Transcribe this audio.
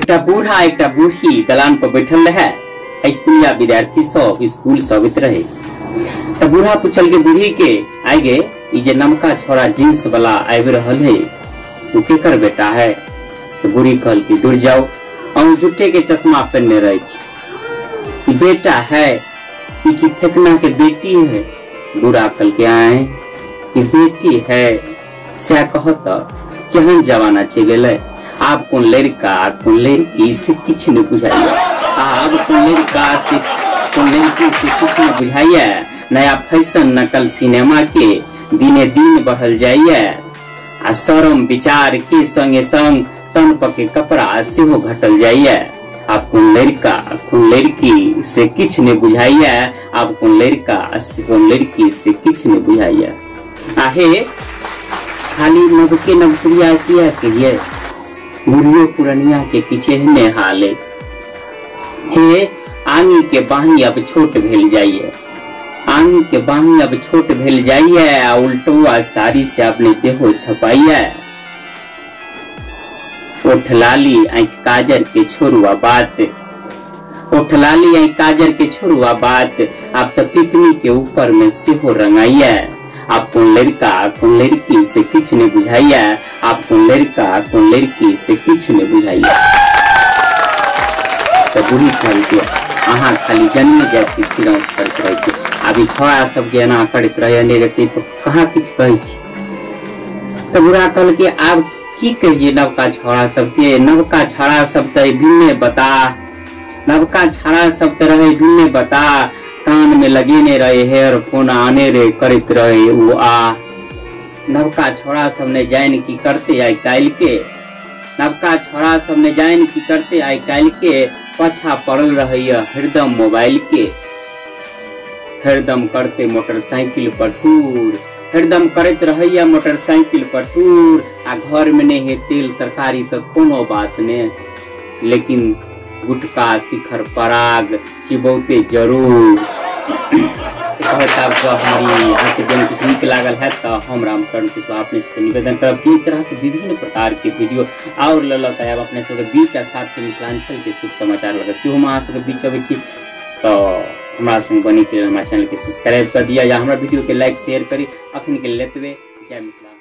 एकटा बूढ़ा एकटा बूढ़ी दलान पर बैठल रहे। स्कूलिया विद्यार्थी सब स्कूल से अबैत रहे। तो बूढ़ा पूछल के बूढ़ी के आगे ई जे नमका छोड़ा जींस वाला आबि रहल है वो केकर बेटा है? तो बूढ़ी कहल की दूर जाओ, हम झूठे के चश्मा पहनने रहे। बेटा है की फेंकना के बेटी है? बूढ़ा कहल के आए कि बेटी है से कहत केहन जमाना चल गए। आप कौन लड़का कौन लड़की से किछ नहीं बुझाइए। आप कौन लड़का से कौन लड़की से कुछ नहीं बुझाइए। नया फैशन नकल सिनेमा के दिने दिन बढ़ल जाइए। आ शरम विचार के संगे संग तन पके कपड़ा सेहो घटल जाइए। आप कौन लड़का कौन लड़की से किछ नहीं बुझाइए। आप कौन लड़का कौन लड़की से किछ नहीं बुझाइए। आहे खाली नवके नवकुड़िया किया कहिए, बुढ़ियो पुरनिया के किचे ने हाले। हे आंगी के बाही अब छोट भेल जाइए। आंगी के बाही अब छोट भेल जाइए। उल्टुआ साड़ी से अपने देहो छपाइए। ओठ लाली आंख काजर के छोरुआ बात। ओठ लाली आंख काजर के छोरुआ बात। आप तो पिपनी के ऊपर में सेहो रंगाइए। आप कौन लड़का कौन लड़की से किछ नहीं बुझाइए। आप कौन लड़का कौन लड़की से किछ नहीं बुझाइए। तो बूढ़ी कहल के अहाँ खाली जन्म जाति फिर करते रहे। अभी छोड़ा सब एना करते रहे रहते तो कहाँ किछ कहे। तो बूढ़ा कहल के आब की कहिए नवका छोड़ा सबके। नवका छोड़ा सब तो भिन्ने बता। नवका छोड़ा सब तो रहे भिन्ने बता। कान में लगे ने रहे हेयरफोन आने रे करते रहे वो आ। नवका छोड़ा सब ने जान की करते आई काल के। नवका छोड़ा सब ने जान की करते आई काल के। पछा पड़ल रहे हरदम मोबाइल के। हरदम करते मोटरसाइकिल पर टूर। हरदम करते रहे मोटरसाइकिल पर टूर। आ घर में नहीं है तेल तरकारी तक कोनो बात ने। लेकिन गुटका शिखर पराग चिबौते जरूर। हमारी यहाँ से जन कुछ नीक लागल है तो हम रामकरण कुशवाहा अपने से निवेदन करब कि तरह के विभिन्न प्रकार के वीडियो और ललक आयब अपने सबके बीच आ साथ के मिथिलांचल के शुभ समाचार लगे सेहो हम अहाँ सबके बीच अबै छी। तो हमारा संग बने के हमारा चैनल के सब्सक्राइब कर दिया या हमारा वीडियो के लाइक शेयर करी। अखन के लेतबे जय मिथिला।